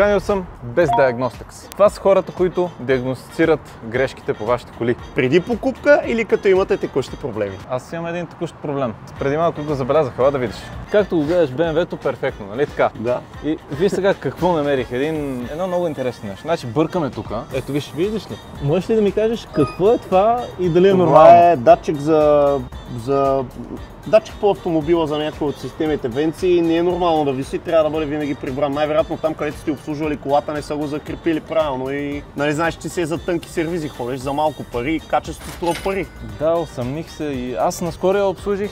Поканил съм без Diagnostics. Това са хората, които диагностицират грешките по вашите коли. Преди покупка или като имате текущи проблеми? Аз имам един текущ проблем. Преди малко го забелязах, ела да видиш. Както го гледаш BMW-то, перфектно, нали така? Да. И виж сега какво намерих. Едно много интересно нещо. Значи бъркаме тук. Ето виж, видиш ли? Можеш ли да ми кажеш какво е това и дали е нормално? Това е датчик датчик по автомобила за някои от системите венци. Не е нормално да виси, трябва да бъде винаги прибран. Най-вероятно там, където сте обслужвали колата, не са го закрепили правилно и нали знаеш, че си е за тънки сервизи, ходиш за малко пари и качеството струва пари. Да, усъмних се и аз наскоро я обслужих.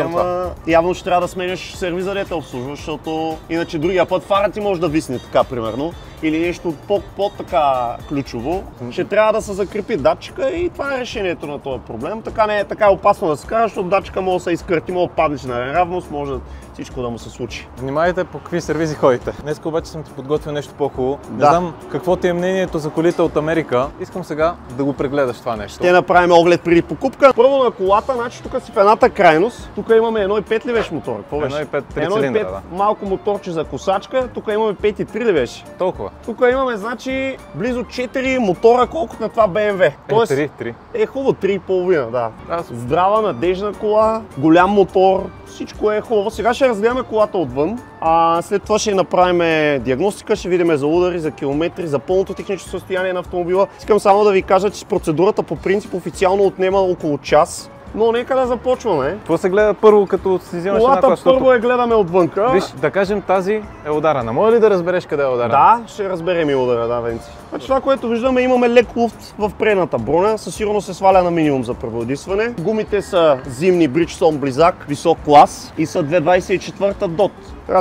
Ама явно ще трябва да сменяш сервиза, да те обслужваш, защото иначе другия път фара ти може да висне така, примерно. Или нещо по-така ключово, ще трябва да се закрепи датчика и това е решението на този проблем. Така не е така опасно да се кара, защото датчика може да се изкърти, може да паднеш на неравност, може всичко да му се случи. Внимавайте по какви сервизи ходите. Днес обаче съм ти подготвил нещо по-хубаво. Да. Не знам какво ти е мнението за колите от Америка. Искам сега да го прегледаш това нещо. Ще направим оглед преди покупка. Първо на колата, значи тук си в едната крайност. Тук имаме 1.5 ли беше мотор? 1.5 трицилиндъра, да. Малко моторче за косачка, тук имаме 5.3 ли беше? Толкова. Тук имаме значи близо 4 мотора, колкото на това BMW. Тоест, 3. Е хубаво, 3,5, да. Да. Здрава, надежна кола, голям мотор, всичко е хубаво. Сега ще разгледаме колата отвън, а след това ще направим диагностика, ще видим за удари, за километри, за пълното техническо състояние на автомобила. Искам само да ви кажа, че процедурата по принцип официално отнема около час. Но нека да започваме. Какво се гледа първо, като си взимаш една кола? Колата първо я гледаме отвънка. Виж, да кажем тази е ударена. Може ли да разбереш къде е ударена? Да, ще разберем и удара, да, Венци. Значи това, което виждаме, имаме лек луфт в предната броня. Със сигурност се сваля на минимум за преводисване. Гумите са зимни Bridgestone Blizzak, висок клас и са 2.24 DOT.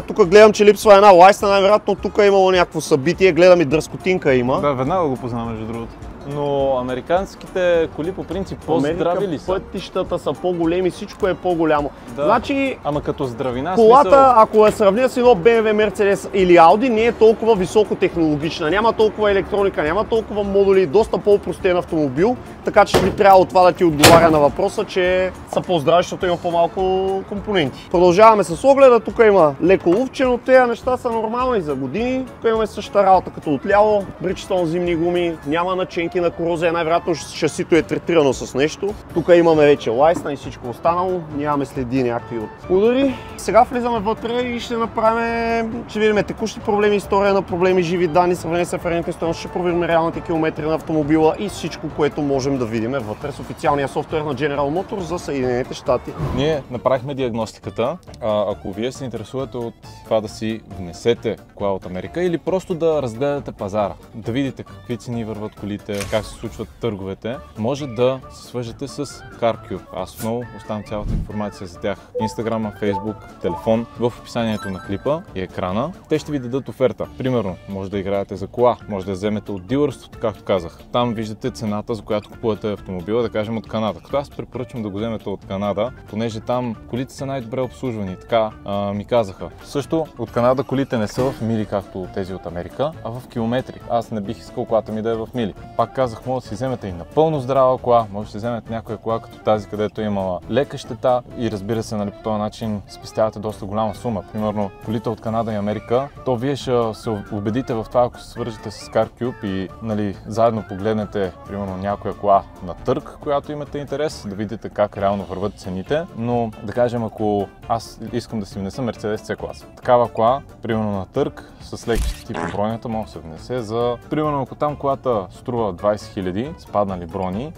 Тук гледам, че липсва една лайсна, най-вероятно тук е имало някакво събитие, гледам и дръскотинка има. Да, веднага го познавам между другото. Но американските коли по принцип по-здрави ли са? Пътищата са по-големи, всичко е по-голямо. Да. Значи, ама като здравина, колата, смисъл... ако я сравня с едно BMW, Mercedes или Audi, не е толкова високотехнологична. Няма толкова електроника, няма толкова модули, доста по-простен автомобил. Така че би трябвало това да ти отговаря на въпроса, че са по-здрави, защото има по-малко компоненти. Продължаваме с огледа. Тук има леко луфче, но тези неща са нормални за години. Тук имаме същата работа като отляво. Bridgestone зимни гуми, няма наченки на корозия, най-вероятно шасито е третирано с нещо. Тук имаме вече лайсна и всичко останало, нямаме следи някакви от удари. Сега влизаме вътре и ще направим, ще видим текущи проблеми, история на проблеми, живи данни, сравнение с референтните стойности, ще проверим реалните километри на автомобила и всичко, което можем да видим вътре с официалния софтуер на General Motors за Съединените щати. Ние направихме диагностиката. Ако вие се интересувате от това да си внесете кола от Америка или просто да разгледате пазара, да видите какви цени върват колите, как се случват търговете, може да се свържете с CarCube. Аз отново оставям цялата информация за тях. Инстаграма, Фейсбук, телефон в описанието на клипа и екрана. Те ще ви дадат оферта. Примерно, може да играете за кола, може да вземете от дилърството, както казах. Там виждате цената, за която купувате автомобила, да кажем от Канада. Като аз препоръчвам да го вземете от Канада, понеже там колите са най-добре обслужвани, така ми казаха. Също от Канада колите не са в мили, както тези от Америка, а в километри. Аз не бих искал колата ми да е в мили. Пак казах, може да си вземете и напълно здрава кола, може да си вземете някоя кола като тази, където е имала лека щета и разбира се, нали, по този начин спестявате доста голяма сума. Примерно колите от Канада и Америка, то вие ще се убедите в това, ако се свържете с CarCube и нали, заедно погледнете примерно някоя кола на търг, която имате интерес, да видите как реално върват цените, но да кажем, ако аз искам да си внеса Mercedes C-клас, такава кола, примерно на търг, с леки щети по бронята, може да се внесе за, примерно ако там колата струва 20 000, спаднали брони,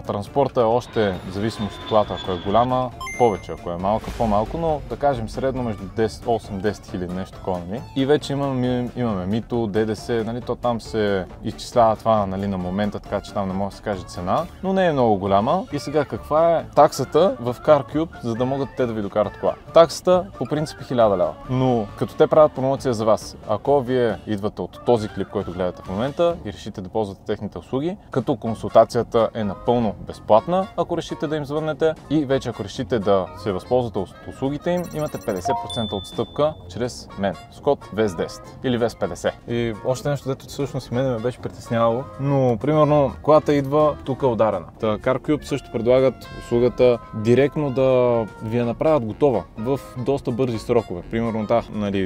транспорта е още в зависимост от колата, ако е голяма, повече, ако е малка, по-малко, но да кажем средно между 8-10 хиляди, нещо такова, нали? И вече имаме мито, ДДС, нали? То там се изчислява това, нали, на момента, така че там не може да се каже цена, но не е много голяма. И сега каква е таксата в CarCube, за да могат те да ви докарат кола? Таксата по принцип е 1000 лева, но като те правят промоция за вас, ако вие идвате от този клип, който гледате в момента и решите да ползвате техните услуги, услуги, като консултацията е напълно безплатна, ако решите да им звъннете, и вече ако решите да се възползвате от услугите им, имате 50% отстъпка чрез мен с код VES10 или VES50. И още нещо, дето всъщност и мене ме беше притеснявало, но примерно колата идва тук ударена. CarCube също предлагат услугата директно да ви я направят готова в доста бързи срокове. Примерно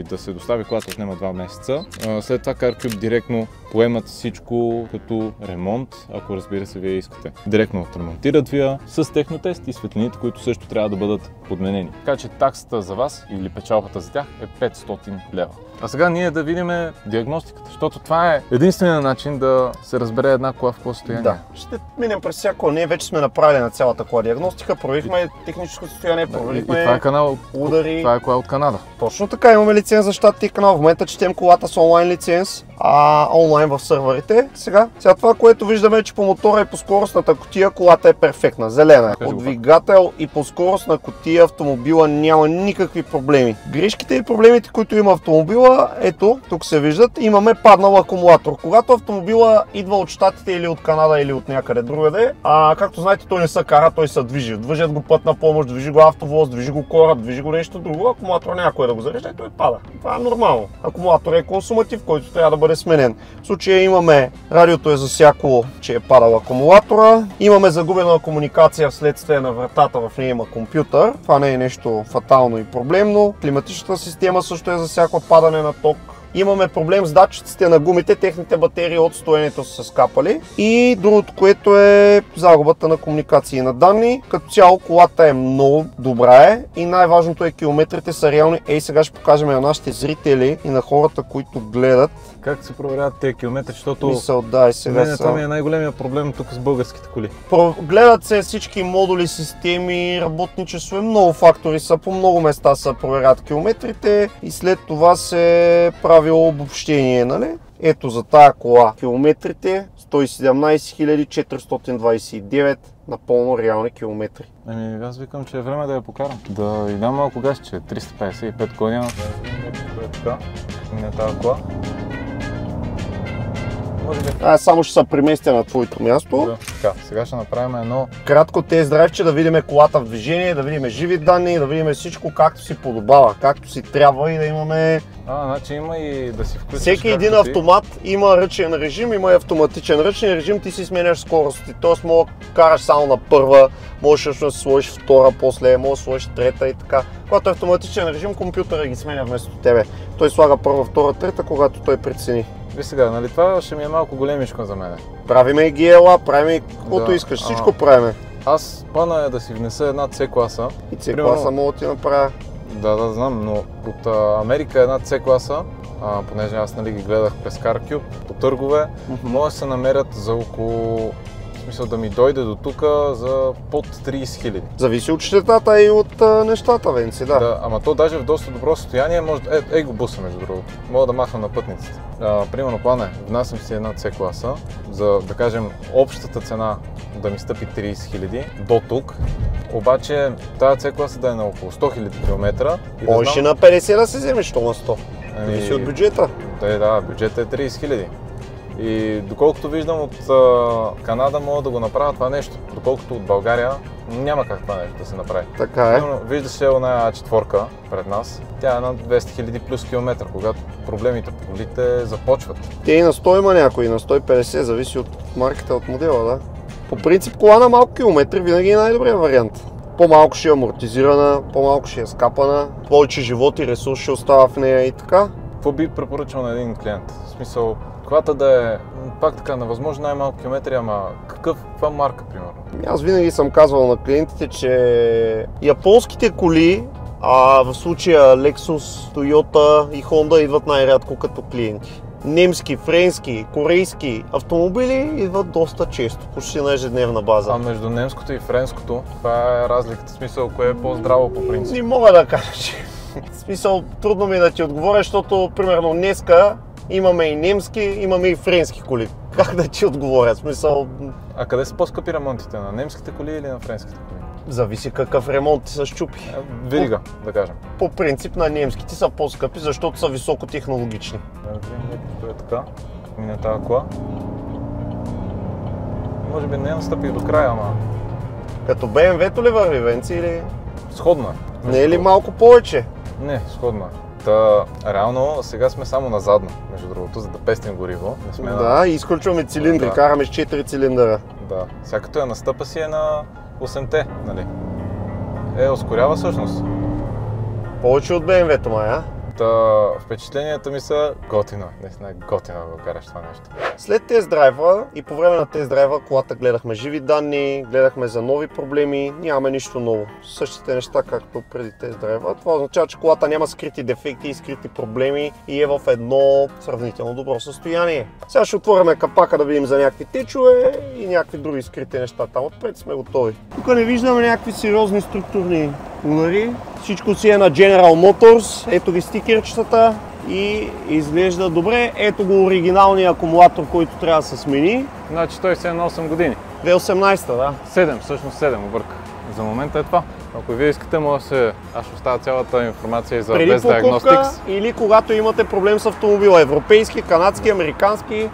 да се достави колата отнема 2 месеца. След това CarCube директно поемат всичко като ремонт, ако разбира се вие искате. Директно отремонтират ви с технотест и светлините, които също трябва да бъдат подменени. Така че таксата за вас или печалбата за тях е 500 лева. А сега ние да видим диагностиката, защото това е единственият начин да се разбере една кола в какво състояние. Да, ще минем през всяко. Ние вече сме направили на цялата кола диагностика, проверихме техническо състояние, проверихме това е канал, удари. Това е кола от Канада. Точно така, имаме лиценз за щатите и канал. В момента четем колата с онлайн лиценз, онлайн в сървърите. Сега това, което виждаме е, че по мотора и по скоростната кутия колата е перфектна, зелена. От двигател и по скоростна кутия автомобила няма никакви проблеми. Грешките и проблемите, които има автомобила, ето, тук се виждат, имаме паднал акумулатор. Когато автомобила идва от щатите или от Канада или от някъде другаде, както знаете, той не се кара, той се движи. Движат го пътна помощ, движи го автовоз, движи го кораб, движи го нещо друго. Акумулатор някой да го зарежда и той пада. Това е нормално. Акумулатор е консуматив, който трябва да бъде сменен. В случая имаме радиото е засякло, че е падал акумулатора. Имаме загубена комуникация вследствие на вратата, в нея има компютър. Това не е нещо фатално и проблемно. Климатичната система също е засякла, падане на ток. Имаме проблем с датчиците на гумите, техните батерии от стоенето са скапали. И другото, което е загубата на комуникации на данни. Като цяло колата е много добра и най-важното е километрите са реални. Сега ще покажем на нашите зрители и на хората, които гледат. Как се проверяват тези километри, защото това ми е най-големия проблем тук с българските коли. Гледат се всички модули, системи, работни часове, много фактори са, по много места се проверят километрите и след това се прави обобщение, нали? Ето за тая кола километрите 117 429 напълно реални километри. Аз викам, че е време да я покарам. Да й дам малко газ, че 355 коня. Така, не тази кола. Само ще се преместя на твоето място. Да. Така, сега ще направим едно кратко тест-драйв, да видим колата в движение, да видим живи данни, да видим всичко както си подобава, както си трябва и да имаме... Значи има и да си включиш... Всеки един автомат има ръчен режим, има и автоматичен ръчен режим, ти си сменяш скорости, т.е. мога да караш само на първа, можеш да сложиш втора, после можеш да сложиш трета и така. Когато е автоматичен режим, компютъра ги сменя вместо тебе. Той слага първа, втора, трета, когато той прецени. Виж сега, нали това ще ми е малко големишко за мен. Правиме и GLA, правиме и каквото искаш, всичко правиме. Аз плана е да си внеса една C-класа. И C-класа мога да ти направя. Да, знам, но от Америка една C-класа, понеже аз нали ги гледах през CarCube, по търгове, може да се намерят за около... В смисъл да ми дойде до тук за под 30 000. Зависи от щетата и от нещата, Венци, да. Ама то даже в доста добро състояние може... го буса между другото. Мога да махам на пътниците. Примерно план внасям си една C-класа, за да кажем общата цена да ми стъпи 30 000 до тук. Обаче тази C-класа да е на около 100 000 км. Можеш и на 50 да се вземеш, то на 100. Зависи от бюджета. Да, бюджетът е 30 000. И доколкото виждам от Канада могат да го направят това нещо, доколкото от България няма как това нещо да се направи. Така е. Виждаш една четворка пред нас, тя е на 200 000 плюс километра, когато проблемите по колите започват. Те и на 100 има някои, на 150, зависи от марката, от модела, да. По принцип кола на малко километри винаги е най-добрият вариант. По-малко ще е амортизирана, по-малко ще е скапана, повече живот и ресурс ще остава в нея и така. Какво би препоръчал на един клиент? В смисъл, колата да е пак така на възможно най-малко километри, ама каква марка, примерно? Аз винаги съм казвал на клиентите, че японските коли, в случая Lexus, Toyota и Honda идват най-рядко като клиенти. Немски, френски, корейски автомобили идват доста често, почти на ежедневна база. А между немското и френското, това е разликата, в смисъл, кое е по-здраво по принцип? Не мога да кажа, че в смисъл трудно ми да ти отговоря, защото примерно днеска имаме и немски, имаме и френски коли. Как да ти отговоря? В смисъл... А къде са по-скъпи ремонтите? На немските коли или на френските коли? Зависи какъв ремонт ти се щупи. Вирига, да кажем. По принцип на немските са по-скъпи, защото са високотехнологични. Да, е така, мине тази кола. Може би не настъпих до края, ама Като BMW-то ли върви, Венци, или? сходно е. Не е ли малко повече? Не, сходно е. Та, реално сега сме само на задно, между другото, за да пестим гориво. Не сме Да, и изключваме цилиндри, Да. караме с 4 цилиндъра. Да. Сега като е на стъпа си е на 8-те, нали? Ускорява всъщност. Повече от BMW-то, май, а? Та, впечатленията ми са готино. Наистина е готино да го караш това нещо. След тест драйва и по време на тест драйва колата гледахме живи данни, гледахме за нови проблеми, нямаме нищо ново. Същите неща, както преди тест драйва. Това означава, че колата няма скрити дефекти и скрити проблеми и е в едно сравнително добро състояние. Сега ще отворим капака да видим за някакви течове и някакви други скрити неща. Там отпред сме готови. Тук не виждаме някакви сериозни структурни удари. Всичко си е на General Motors. Ето ги стикерчетата и изглежда добре. Ето го оригиналния акумулатор, който трябва да се смени. Значи той си е на 8 години. 2018, да. 7, всъщност 7, обърках. За момента е това. Ако вие искате, може да се... Аз ще оставя цялата информация и за Преди Best покупка Diagnostics. или когато имате проблем с автомобила. Европейски, канадски, американски.